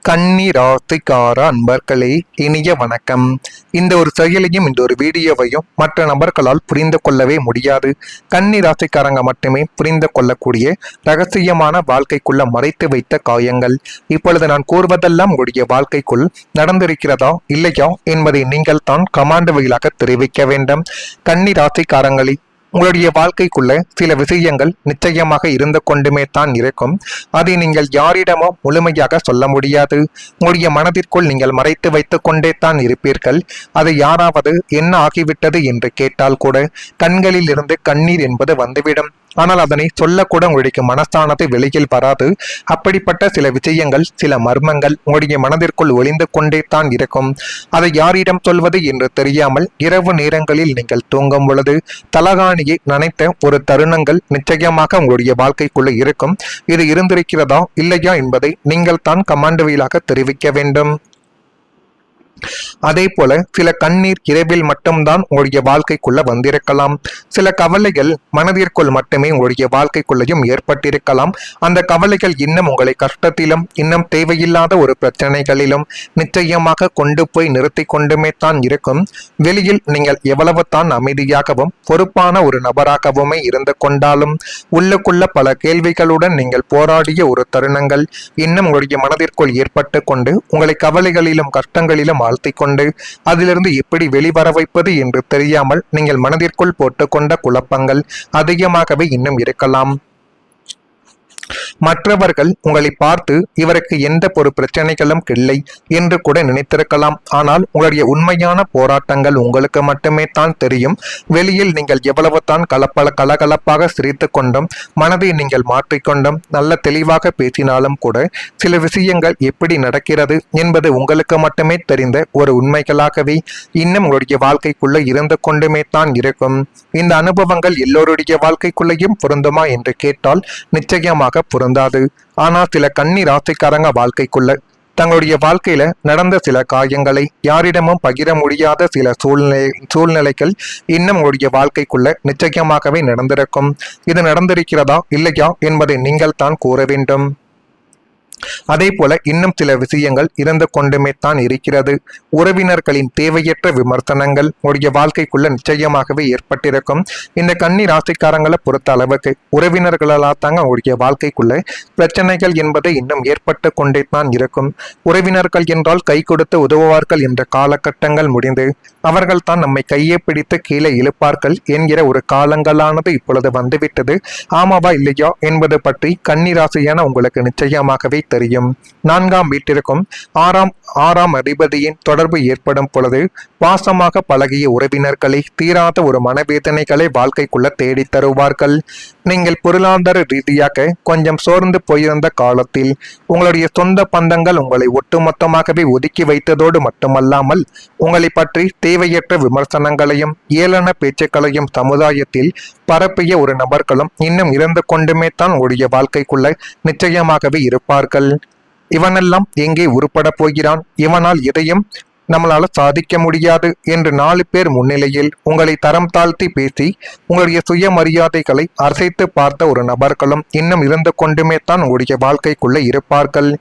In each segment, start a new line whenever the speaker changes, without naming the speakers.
கன்னி ராசிக்கார அன்பர்களே, இனிய வணக்கம். இந்த ஒரு செயலையும் இந்த ஒரு வீடியோவையும் மற்ற நபர்களால் புரிந்து கொள்ளவே முடியாது. கன்னி ராசிக்காரங்க மட்டுமே புரிந்து கொள்ளக்கூடிய ரகசியமான வாழ்க்கைக்குள்ள மறைத்து வைத்த காயங்கள். இப்பொழுது நான் கூறுவதெல்லாம் உங்களுடைய வாழ்க்கைக்குள் நடந்திருக்கிறதா இல்லையா என்பதை நீங்கள் தான் கமாண்ட் வழியாக தெரிவிக்க வேண்டும். கன்னி ராசிக்காரங்களே, உங்களுடைய வாழ்க்கைக்குள்ள சில விஷயங்கள் நிச்சயமாக இருந்து கொண்டுமே தான் இருக்கும். அதை நீங்கள் யாரிடமோ முழுமையாக சொல்ல முடியாது. உங்களுடைய மனதிற்குள் நீங்கள் மறைத்து வைத்துக் கொண்டே தான் இருப்பீர்கள். அதை யாராவது என்ன ஆகிவிட்டது என்று கேட்டால் கூட கண்களில் இருந்து கண்ணீர் என்பது வந்துவிடும். ஆனால் அதனை சொல்லக்கூட உங்களுடைய மனசானது வெளியில் வராது. அப்படிப்பட்ட சில விஷயங்கள், சில மர்மங்கள் உங்களுடைய மனதிற்குள் ஒளிந்து கொண்டே தான் இருக்கும். அதை யாரிடம் சொல்வது என்று தெரியாமல் இரவு நேரங்களில் நீங்கள் தூங்கும் பொழுது தலகாணியை நனைத்த ஒரு தருணங்கள் நிச்சயமாக உங்களுடைய வாழ்க்கைக்குள்ள இருக்கும். இது இருந்திருக்கிறதா இல்லையா என்பதை நீங்கள் தான் கமாண்ட் வழியாக தெரிவிக்க வேண்டும். அதே போல சில கண்ணீர் இரவில் மட்டும்தான் உங்களுடைய வாழ்க்கைக்குள்ள வந்திருக்கலாம். சில கவலைகள் மனதிற்குள் மட்டுமே உங்களுடைய வாழ்க்கைக்குள்ளையும் ஏற்பட்டிருக்கலாம். அந்த கவலைகள் இன்னும் உங்களை கஷ்டத்திலும் இன்னும் தேவையில்லாத ஒரு பிரச்சனைகளிலும் நிச்சயமாக கொண்டு போய் நிறுத்தி கொண்டுமே தான் இருக்கும். வெளியில் நீங்கள் எவ்வளவு தான் அமைதியாகவும் பொறுப்பான ஒரு நபராகவுமே இருந்து கொண்டாலும் உள்ளுக்குள்ள பல கேள்விகளுடன் நீங்கள் போராடிய ஒரு தருணங்கள் இன்னும் உங்களுடைய மனதிற்குள் ஏற்பட்டு கொண்டு உங்களை கவலைகளிலும் கஷ்டங்களிலும் ஆழ்த்தி கொண்டு அதிலிருந்து எப்படி வெளிவர வைப்பது என்று தெரியாமல் நீங்கள் மனதிற்குள் போட்டுக்கொண்ட குழப்பங்கள் அதிகமாகவே இன்னும் இருக்கலாம். மற்றவர்கள் உங்களை பார்த்து இவருக்கு எந்த ஒரு பிரச்சனைகளும் இல்லை என்று கூட நினைத்திருக்கலாம். ஆனால் உங்களுடைய உண்மையான போராட்டங்கள் உங்களுக்கு மட்டுமே தான் தெரியும். வெளியில் நீங்கள் எவ்வளவு தான் கலகலப்பாக சிரித்து கொண்டும் மனதை நீங்கள் மாற்றிக்கொண்டும் நல்ல தெளிவாக பேசினாலும் கூட சில விஷயங்கள் எப்படி நடக்கிறது என்பது உங்களுக்கு மட்டுமே தெரிந்த ஒரு உண்மைகளாகவே இன்னும் உங்களுடைய வாழ்க்கைக்குள்ள இருந்து கொண்டுமே தான் இருக்கும். இந்த அனுபவங்கள் எல்லோருடைய வாழ்க்கைக்குள்ளேயும் பொருந்துமா என்று கேட்டால் நிச்சயமாக பொருந்தாது. ஆனா சில கன்னி ராசிக்காரங்க வாழ்க்கைக்குள்ள தங்களுடைய வாழ்க்கையில நடந்த சில காயங்களை யாரிடமும் பகிர முடியாத சில சூழ்நிலைகள் இன்னும் உங்களுடைய வாழ்க்கைக்குள்ள நிச்சயமாகவே நடந்திருக்கும். இது நடந்திருக்கிறதா இல்லையா என்பதை நீங்கள் தான் கூற வேண்டும். அதே போல இன்னும் சில விஷயங்கள் இருந்து கொண்டுமே தான் இருக்கிறது. உறவினர்களின் தேவையற்ற விமர்சனங்கள் உங்களுடைய வாழ்க்கைக்குள்ள நிச்சயமாகவே ஏற்பட்டிருக்கும். இந்த கன்னி ராசிக்காரங்களை பொறுத்த அளவுக்கு உறவினர்களால் தாங்க உங்களுடைய வாழ்க்கைக்குள்ள பிரச்சனைகள் என்பதை இன்னும் ஏற்பட்டு கொண்டே தான் இருக்கும். உறவினர்கள் என்றால் கை கொடுத்து உதவுவார்கள் என்ற காலகட்டங்கள் முடிந்து அவர்கள் தான் நம்மை கையை பிடித்து கீழே இழுப்பார்கள் என்கிற ஒரு காலங்களானது இப்பொழுது வந்துவிட்டது. ஆமாவா இல்லையா என்பது பற்றி கன்னி ராசியான உங்களுக்கு நிச்சயமாகவே தெரியும். 4ஆம் வீட்டிற்கும் 6ஆம் அதிபதியின் தொடர்பு ஏற்படும் பொழுது பாசமாக பழகிய உறவினர்களை தீராத ஒரு மனவேதனைகளை வாழ்க்கைக்குள்ள தேடி தருவார்கள். நீங்கள் பொருளாதார ரீதியாக கொஞ்சம் சோர்ந்து போயிருந்த காலத்தில் உங்களுடைய சொந்த பந்தங்கள் உங்களை ஒட்டுமொத்தமாகவே ஒதுக்கி வைத்ததோடு மட்டுமல்லாமல் உங்களை பற்றி தேவையற்ற விமர்சனங்களையும் ஏளன பேச்சுக்களையும் சமுதாயத்தில் பரப்பிய ஒரு நபர்களும் இன்னும் இருந்து கொண்டுமே தான் உடைய வாழ்க்கைக்குள்ள நிச்சயமாகவே இருப்பார்கள். இவனெல்லாம் எங்கே உருப்பட போகிறான், இவனால் எதையும் நம்மளால சாதிக்க முடியாது என்று 4 பேர் முன்னிலையில் உங்களை தரம் தாழ்த்தி பேசி உங்களுடைய சுயமரியாதைகளை அசைத்து பார்த்த ஒரு நபர்களும் இன்னும் இருந்து கொண்டுமே தான் உங்களுடைய வாழ்க்கைக்குள்ள இருப்பார்கள்.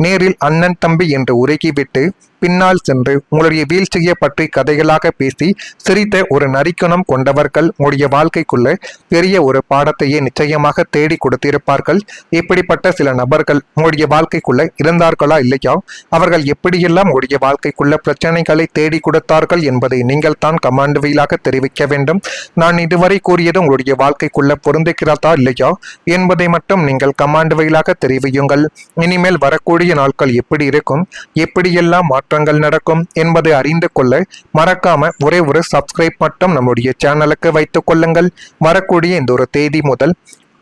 நேரில் அண்ணன் தம்பி என்று உருகிவிட்டு பின்னால் சென்று உங்களுடைய வீழ்ச்சியை பற்றி கதைகளாக பேசி சிரித்த ஒரு நரிக்குணம் கொண்டவர்கள் உங்களுடைய வாழ்க்கைக்குள்ள பெரிய ஒரு பாடத்தையே நிச்சயமாக தேடி கொடுத்திருப்பார்கள். இப்படிப்பட்ட சில நபர்கள் உங்களுடைய வாழ்க்கைக்குள்ள இருந்தார்களா இல்லையா, அவர்கள் எப்படியெல்லாம் உங்களுடைய வாழ்க்கைக்குள்ள பிரச்சனைகளை தேடி கொடுத்தார்கள் என்பதை நீங்கள் தான் கமாண்ட் வழியாக தெரிவிக்க வேண்டும். நான் இதுவரை கூறியது உங்களுடைய வாழ்க்கைக்குள்ள பொருந்துகிறதா இல்லையா என்பதை மட்டும் நீங்கள் கமாண்ட் வழியாக தெரிவியுங்கள். இனிமேல் வரக்கூடிய நாட்கள் எப்படி இருக்கும், எப்படியெல்லாம் மாற்றங்கள் நடக்கும் என்பதை அறிந்து கொள்ள மறக்காம ஒரே ஒரு சப்ஸ்கிரைப் மட்டும் நம்முடைய சேனலுக்கு வைத்துக் கொள்ளுங்கள். வரக்கூடிய இந்த ஒரு தேதி முதல்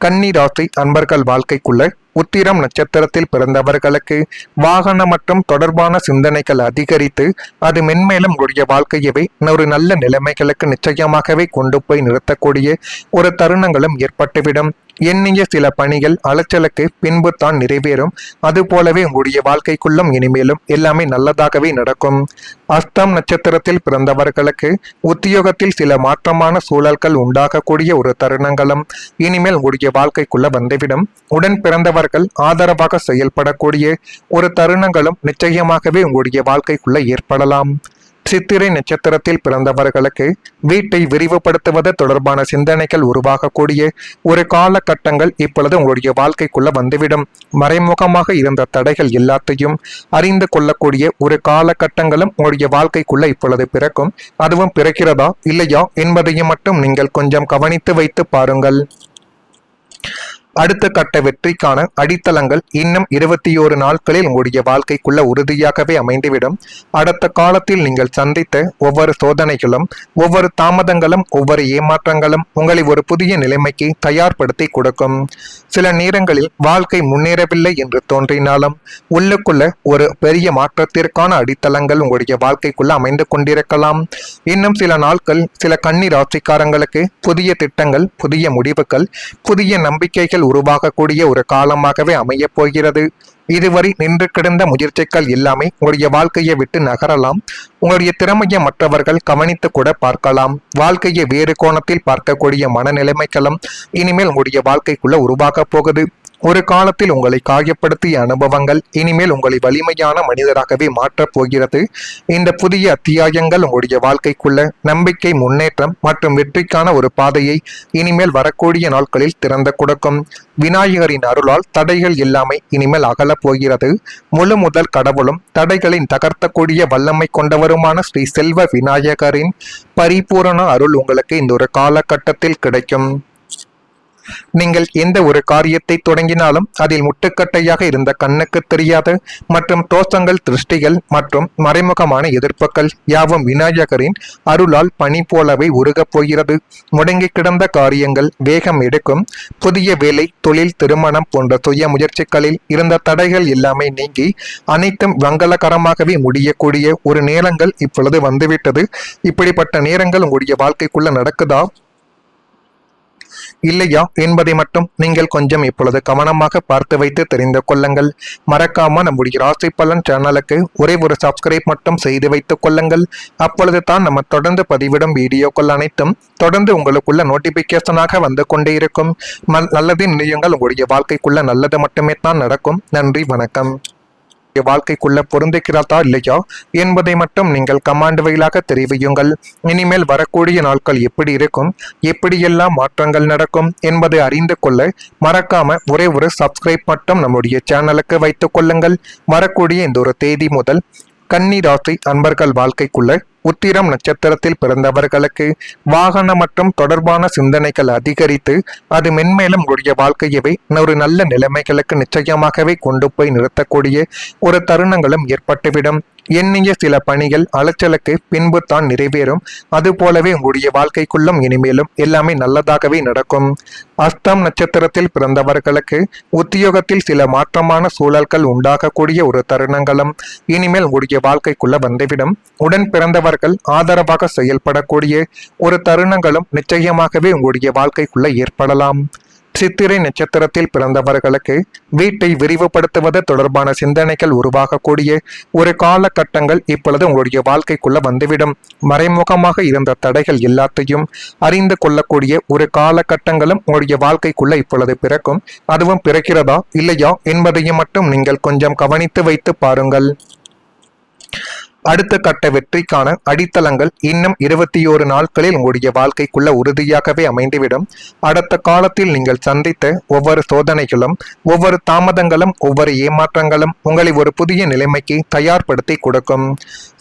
கன்னி ராசி அன்பர்கள் வாழ்க்கைக்குள்ள உத்திரம் நட்சத்திரத்தில் பிறந்தவர்களுக்கு வாகன மற்றும் தொடர்பான சிந்தனைகள் அதிகரித்து அது மென்மேலும் உங்களுடைய வாழ்க்கையவே ஒரு நல்ல நிலைமைகளுக்கு நிச்சயமாகவே கொண்டு போய் நிறுத்தக்கூடிய ஒரு தருணங்களும் ஏற்பட்டுவிடும். எண்ணிய சில பணிகள் அலைச்சலுக்கு பின்பு தான் நிறைவேறும். அது போலவே உங்களுடைய வாழ்க்கைக்குள்ளும் இனிமேலும் எல்லாமே நல்லதாகவே நடக்கும். அஸ்தம் நட்சத்திரத்தில் பிறந்தவர்களுக்கு உத்தியோகத்தில் சில மாற்றமான சூழல்கள் உண்டாகக்கூடிய ஒரு தருணங்களும் இனிமேல் உங்களுடைய வாழ்க்கைக்குள்ள வந்துவிடும். உடன் பிறந்தவர் பிறந்தவர்கள் ஆதரவாக செயல்படக்கூடிய ஒரு தருணங்களும் நிச்சயமாகவே உங்களுடைய வாழ்க்கைக்குள்ள ஏற்படலாம். சித்திரை நட்சத்திரத்தில் பிறந்தவர்களுக்கு வீட்டை விரிவுபடுத்துவது தொடர்பான சிந்தனைகள் உருவாகக்கூடிய ஒரு காலகட்டங்கள் இப்பொழுது உங்களுடைய வாழ்க்கைக்குள்ள வந்துவிடும். மறைமுகமாக இருந்த தடைகள் எல்லாத்தையும் அறிந்து கொள்ளக்கூடிய ஒரு காலகட்டங்களும் உங்களுடைய வாழ்க்கைக்குள்ள இப்பொழுது பிறக்கும். அதுவும் பிறக்கிறதா இல்லையா என்பதையும் மட்டும் நீங்கள் கொஞ்சம் கவனித்து வைத்து பாருங்கள். அடுத்த கட்ட வெற்றிக்கான அடித்தளங்கள் இன்னும் 21 நாட்களில் உங்களுடைய வாழ்க்கைக்குள்ள உறுதியாகவே அமைந்துவிடும். அடுத்த காலத்தில் நீங்கள் சந்தித்த ஒவ்வொரு சோதனைகளும், ஒவ்வொரு தாமதங்களும், ஒவ்வொரு ஏமாற்றங்களும் உங்களை ஒரு புதிய நிலைமைக்கு தயார்படுத்தி கொடுக்கும். சில நேரங்களில் வாழ்க்கை முன்னேறவில்லை என்று தோன்றினாலும் உள்ளுக்குள்ள ஒரு பெரிய மாற்றத்திற்கான அடித்தளங்கள் உங்களுடைய வாழ்க்கைக்குள்ள அமைந்து கொண்டிருக்கலாம். இன்னும் சில நாட்கள் சில கன்னி ராசிக்காரங்களுக்கு புதிய திட்டங்கள், புதிய முடிவுகள், புதிய நம்பிக்கைகள் உருவாகக்கூடிய ஒரு காலமாகவே அமைய போகிறது. இதுவரை நின்று கிடந்த முயற்சிகள் எல்லாமே உங்களுடைய வாழ்க்கையை விட்டு நகரலாம். உங்களுடைய திறமையை மற்றவர்கள் கவனித்து கூட பார்க்கலாம். வாழ்க்கையை வேறு கோணத்தில் பார்க்கக்கூடிய மனநிலைமைகளும் இனிமேல் உங்களுடைய வாழ்க்கைக்குள்ள உருவாக போகுது. ஒரு காலத்தில் உங்களை காயப்படுத்திய அனுபவங்கள் இனிமேல் உங்களை வலிமையான மனிதராகவே மாற்றப் போகிறது. இந்த புதிய அத்தியாயங்கள் உங்களுடைய வாழ்க்கைக்குள்ள நம்பிக்கை, முன்னேற்றம் மற்றும் வெற்றிக்கான ஒரு பாதையை இனிமேல் வரக்கூடிய நாட்களில் திறந்து கொடுக்கும். விநாயகரின் அருளால் தடைகள் எல்லாமே இனிமேல் அகலப் போகிறது. முழு முதல் கடவுளும் தடைகளின் தகர்த்தக்கூடிய வல்லமை கொண்டவருமான ஸ்ரீ செல்வ விநாயகரின் பரிபூரண அருள் உங்களுக்கு இந்த ஒரு காலகட்டத்தில் கிடைக்கும். நீங்கள் எந்த ஒரு காரியத்தை தொடங்கினாலும் அதில் முட்டுக்கட்டையாக இருந்த கண்ணுக்கு தெரியாத மற்றும் தோஷங்கள், திருஷ்டிகள் மற்றும் மறைமுகமான எதிர்ப்புகள் யாவும் விநாயகரின் அருளால் பனி போலவே உருகப் போகிறது. முடங்கி கிடந்த காரியங்கள் வேகம் எடுக்கும். புதிய வேலை, தொழில், திருமணம் போன்ற சுய முயற்சிகளில் இருந்த தடைகள் எல்லாமே நீங்கி அனைத்தும் மங்களகரமாகவே முடியக்கூடிய ஒரு நேரங்கள் இப்பொழுது வந்துவிட்டது. இப்படிப்பட்ட நேரங்கள் உங்களுடைய வாழ்க்கைக்குள்ள நடக்குதா இல்லையா என்பதை மட்டும் நீங்கள் கொஞ்சம் இப்பொழுது கவனமாக பார்த்து வைத்து தெரிந்து கொள்ளுங்கள். மறக்காம நம்முடைய ராசி பலன் சேனலுக்கு ஒரே ஒரு சப்ஸ்கிரைப் மட்டும் செய்து வைத்துக் கொள்ளுங்கள். அப்பொழுது தான் நம்ம தொடர்ந்து பதிவிடும் வீடியோக்கள் அனைத்தும் தொடர்ந்து உங்களுக்குள்ள நோட்டிபிகேஷனாக வந்து கொண்டே இருக்கும். நல்லது நினையுங்கள். உங்களுடைய வாழ்க்கைக்குள்ள நல்லது மட்டுமே தான் நடக்கும். நன்றி, வணக்கம். வாழ்க்கைக்குள்ள பொருந்துகிறதா இல்லையா என்பதை மட்டும் நீங்கள் கமாண்ட் வழியாக தெரிவியுங்கள். இனிமேல் வரக்கூடிய நாட்கள் எப்படி இருக்கும், எப்படியெல்லாம் மாற்றங்கள் நடக்கும் என்பதை அறிந்து கொள்ள மறக்காம ஒரே ஒரு சப்ஸ்கிரைப் மட்டும் நம்முடைய சேனலுக்கு வைத்துக் கொள்ளுங்கள். வரக்கூடிய இந்த ஒரு தேதி முதல் கன்னி ராசி அன்பர்கள் வாழ்க்கைக்குள்ள உத்திரம் நட்சத்திரத்தில் பிறந்தவர்களுக்கு வாகன மற்றும் தொடர்பான சிந்தனைகள் அதிகரித்து அது மென்மேலும் உங்களுடைய வாழ்க்கையவே ஒரு நல்ல நிலைமைகளுக்கு நிச்சயமாகவே கொண்டு போய் நிறுத்தக்கூடிய ஒரு தருணங்களும் ஏற்பட்டுவிடும். எண்ணிய சில பணிகள் அலைச்சலுக்கு பின்பு தான் நிறைவேறும். அது போலவே உங்களுடைய வாழ்க்கைக்குள்ளும் இனிமேலும் எல்லாமே நல்லதாகவே நடக்கும். அஸ்தம் நட்சத்திரத்தில் பிறந்தவர்களுக்கு உத்தியோகத்தில் சில மாற்றமான சூழல்கள் உண்டாகக்கூடிய ஒரு தருணங்களும் இனிமேல் உங்களுடைய வாழ்க்கைக்குள்ள வந்துவிடும். உடன் பிறந்தவர்கள் ஆதரவாக செயல்படக்கூடிய ஒரு தருணங்களும் நிச்சயமாகவே உங்களுடைய வாழ்க்கைக்குள்ள ஏற்படலாம். சித்திரை நட்சத்திரத்தில் பிறந்தவர்களுக்கு வீட்டை விரிவுபடுத்துவது தொடர்பான சிந்தனைகள் உருவாகக்கூடிய ஒரு காலகட்டங்கள் இப்பொழுது உங்களுடைய வாழ்க்கைக்குள்ள வந்துவிடும். மறைமுகமாக இருந்த தடைகள் எல்லாத்தையும் அறிந்து கொள்ளக்கூடிய ஒரு காலகட்டங்களும் உங்களுடைய வாழ்க்கைக்குள்ள இப்பொழுது பிறக்கும். அதுவும் பிறக்கிறதா இல்லையா என்பதையும் மட்டும் நீங்கள் கொஞ்சம் கவனித்து வைத்து பாருங்கள். அடுத்த கட்ட வெற்றிக்கான அடித்தளங்கள் இன்னும் 21 நாட்களில் உங்களுடைய வாழ்க்கைக்குள்ள உறுதியாகவே அமைந்துவிடும். அடுத்த காலத்தில் நீங்கள் சந்தித்த ஒவ்வொரு சோதனைகளும், ஒவ்வொரு தாமதங்களும், ஒவ்வொரு ஏமாற்றங்களும் உங்களை ஒரு புதிய நிலைமைக்கு தயார்படுத்தி கொடுக்கும்.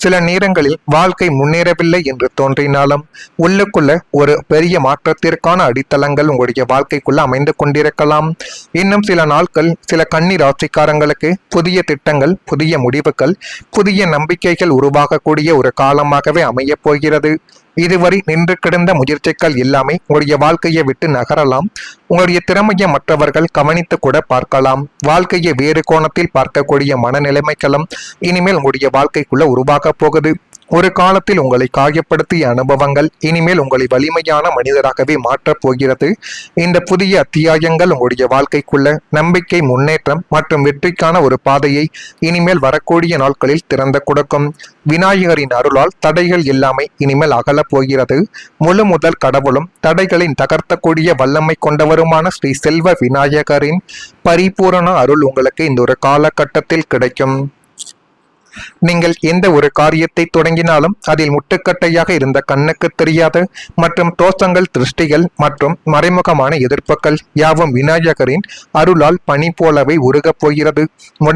சில நேரங்களில் வாழ்க்கை முன்னேறவில்லை என்று தோன்றினாலும் உள்ளுக்குள்ள ஒரு பெரிய மாற்றத்திற்கான அடித்தளங்கள் உங்களுடைய வாழ்க்கைக்குள்ள அமைந்து கொண்டிருக்கலாம். இன்னும் சில நாட்கள் சில கன்னி ராசிக்காரங்களுக்கு புதிய திட்டங்கள், புதிய முடிவுகள், புதிய நம்பிக்கைகள் உருவாகக்கூடிய ஒரு காலமாகவே அமைய போகிறது. இதுவரை நின்று கிடந்த முயற்சிகள் எல்லாமே உங்களுடைய வாழ்க்கையை விட்டு நகரலாம். உங்களுடைய திறமையை மற்றவர்கள் கவனித்து கூட பார்க்கலாம். வாழ்க்கையை வேறு கோணத்தில் பார்க்கக்கூடிய மனநிலைமைகளும் இனிமேல் உங்களுடைய வாழ்க்கைக்குள்ள உருவாக போகுது. ஒரு காலத்தில் உங்களை காயப்படுத்திய அனுபவங்கள் இனிமேல் உங்களை வலிமையான மனிதராகவே மாற்றப் போகிறது. இந்த புதிய அத்தியாயங்கள் உங்களுடைய வாழ்க்கைக்குள்ள நம்பிக்கை, முன்னேற்றம் மற்றும் வெற்றிக்கான ஒரு பாதையை இனிமேல் வரக்கூடிய நாட்களில் திறந்து கொடுக்கும். விநாயகரின் அருளால் தடைகள் எல்லாமே இனிமேல் அகலப் போகிறது. முழு முதல் கடவுளும் தடைகளின் தகர்த்தக்கூடிய வல்லமை கொண்டவருமான ஸ்ரீ செல்வ விநாயகரின் பரிபூரண அருள் உங்களுக்கு இந்த ஒரு காலகட்டத்தில் கிடைக்கும். நீங்கள் எந்த ஒரு காரியத்தை தொடங்கினாலும் அதில் முட்டுக்கட்டையாக இருந்த கண்ணுக்கு தெரியாத மற்றும் தோஷங்கள், திருஷ்டிகள் மற்றும் மறைமுகமான எதிர்ப்புகள் யாவும் விநாயகரின் அருளால் பனி போலவே உருகப் போகிறது.